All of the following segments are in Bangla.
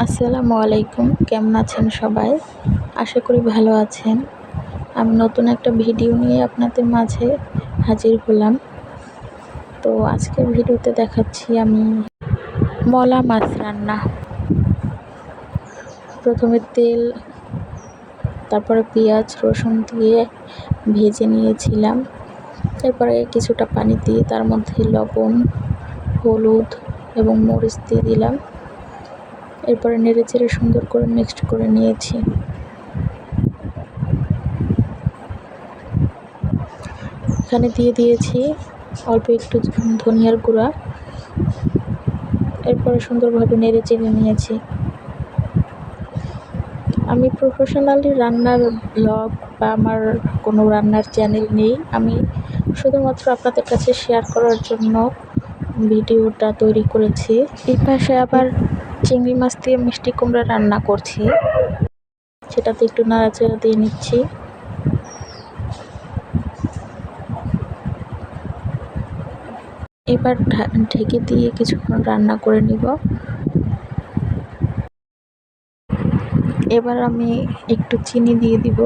আসসালামু আলাইকুম, কেমন আছেন সবাই? আশা করি ভালো আছেন। আমি নতুন একটা ভিডিও নিয়ে আপনাদের মাঝে হাজির হলাম। তো আজকের ভিডিওতে দেখাচ্ছি আমি মলা মাছ রান্না। প্রথমে তেল, তারপরে পেঁয়াজ রসুন দিয়ে ভেজে নিয়েছিলাম। এরপরে কিছুটা পানি দিয়ে তার মধ্যে লবণ, হলুদ এবং মরিচ দিয়ে দিলাম। এরপরে নেড়েচেড়ে সুন্দর করে মিক্সড করে নিয়েছি। এখানে দিয়ে দিয়েছি অল্প একটু ধনিয়ার গুঁড়া। এরপরে সুন্দরভাবে নেড়েচেড়ে নিয়েছি। আমি প্রফেশনালি রান্নার ব্লগ বা আমার কোনো রান্নার চ্যানেল নেই। আমি শুধুমাত্র আপনাদের কাছে শেয়ার করার জন্য ভিডিওটা তৈরি করেছি। এই পাশে আবার চিংড়ি মাছ দিয়ে মিষ্টি কুমড়া রান্না করছি, সেটাতে একটু নাড়াচাড়া দিয়ে নিচ্ছি। এবার ঢেকে দিয়ে কিছুক্ষণ রান্না করে নিব। এবার আমি একটু চিনি দিয়ে দিব,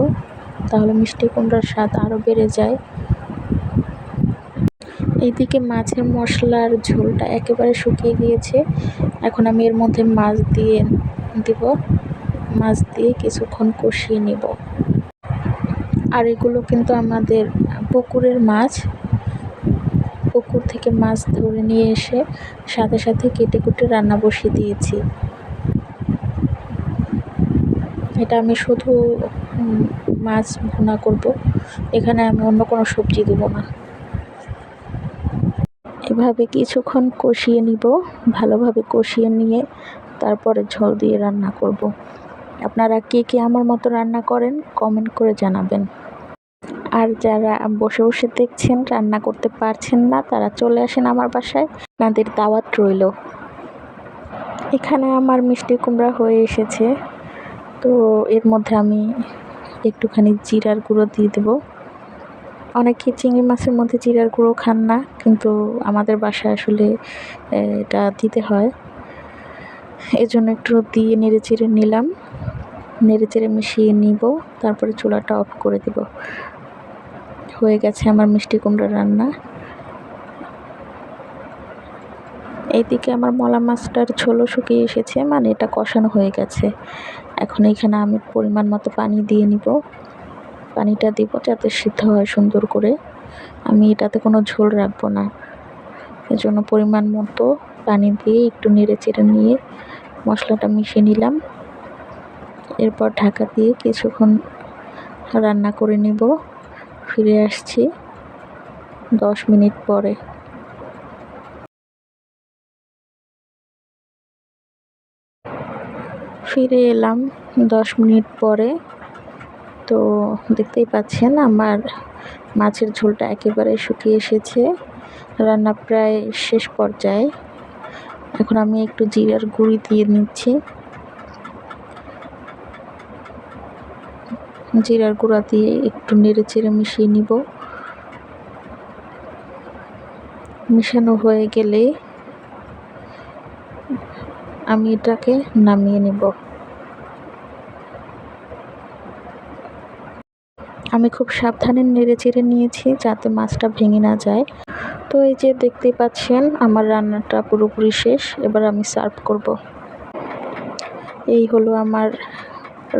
তাহলে মিষ্টি কুমড়ার স্বাদ আরও বেড়ে যায়। এইদিকে মাছের মশলার ঝোলটা একেবারে শুকিয়ে গিয়েছে। এখন আমি এর মধ্যে মাছ দিয়ে দিব, মাছ দিয়ে কিছুক্ষণ কষিয়ে নিব। আর এগুলো কিন্তু আমাদের পুকুরের মাছ, পুকুর থেকে মাছ ধরে নিয়ে এসে সাথে সাথে কেটে কুটে রান্না বসিয়ে দিয়েছি। এটা আমি শুধু মাছ ভুনা করব, এখানে আমি অন্য কোনো সবজি দেব না। এভাবে কিছুক্ষণ কষিয়ে নিব, ভালোভাবে কষিয়ে নিয়ে তারপরে ঝোল দিয়ে রান্না করব। আপনারা কে কে আমার মতো রান্না করেন কমেন্ট করে জানাবেন। আর যারা বসে বসে দেখছেন, রান্না করতে পারছেন না, তারা চলে আসেন আমার বাসায়, আপনাদের দাওয়াত রইল। এখানে আমার মিষ্টি কুমড়া হয়ে এসেছে। তো এর মধ্যে আমি একটুখানি জিরার গুঁড়ো দিয়ে দেবো। অনেকে চিংড়ি মাছের মধ্যে জিরার গুঁড়ো খান না, কিন্তু আমাদের বাসায় আসলে এটা দিতে হয়। এজন্য একটু দিয়ে নেড়েচেড়ে নিলাম, নেড়েচেড়ে মিশিয়ে নিব, তারপরে চুলাটা অফ করে দেব। হয়ে গেছে আমার মিষ্টি কুমড়া রান্না। এইদিকে আমার মলা মাছটার ঝোলও শুকিয়ে এসেছে, মানে এটা কষানো হয়ে গেছে। এখন এখানে আমি পরিমাণ মতো পানি দিয়ে নিব, পানিটা দিব যাতে সিদ্ধ হয় সুন্দর করে। আমি এটাতে কোনো ঝোল রাখবো না, এজন্য পরিমাণ মতো পানি দিয়ে একটু নেড়েচেড়ে নিয়ে মশলাটা মিশিয়ে নিলাম। এরপর ঢাকা দিয়ে কিছুক্ষণ রান্না করে নেব। ফিরে আসছি 10 মিনিট পরে। ফিরে এলাম 10 মিনিট পরে। তো দেখতেই পাচ্ছেন আমার মাছের ঝোলটা একেবারে শুকিয়ে এসেছে, রান্না প্রায় শেষ পর্যায়ে। এখন আমি একটু জিরার গুঁড়ি দিয়ে নিচ্ছি, জিরার গুঁড়া দিয়ে একটু নেড়েচেড়ে মিশিয়ে নিব। মিশানো হয়ে গেলে আমি এটাকে নামিয়ে নেব। আমি খুব সাবধানে নেড়েচেড়ে নিয়েছি যাতে মাছটা ভেঙে না যায়। তো এই যে দেখতেই পাচ্ছেন আমার রান্নাটা পুরোপুরি শেষ। এবার আমি সার্ভ করব। এই হলো আমার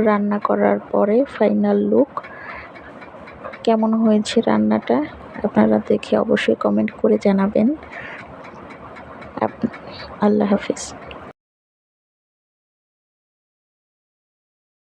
রান্না করার পরে ফাইনাল লুক। কেমন হয়েছে রান্নাটা আপনারা দেখে অবশ্যই কমেন্ট করে জানাবেন। আল্লাহ হাফিজ।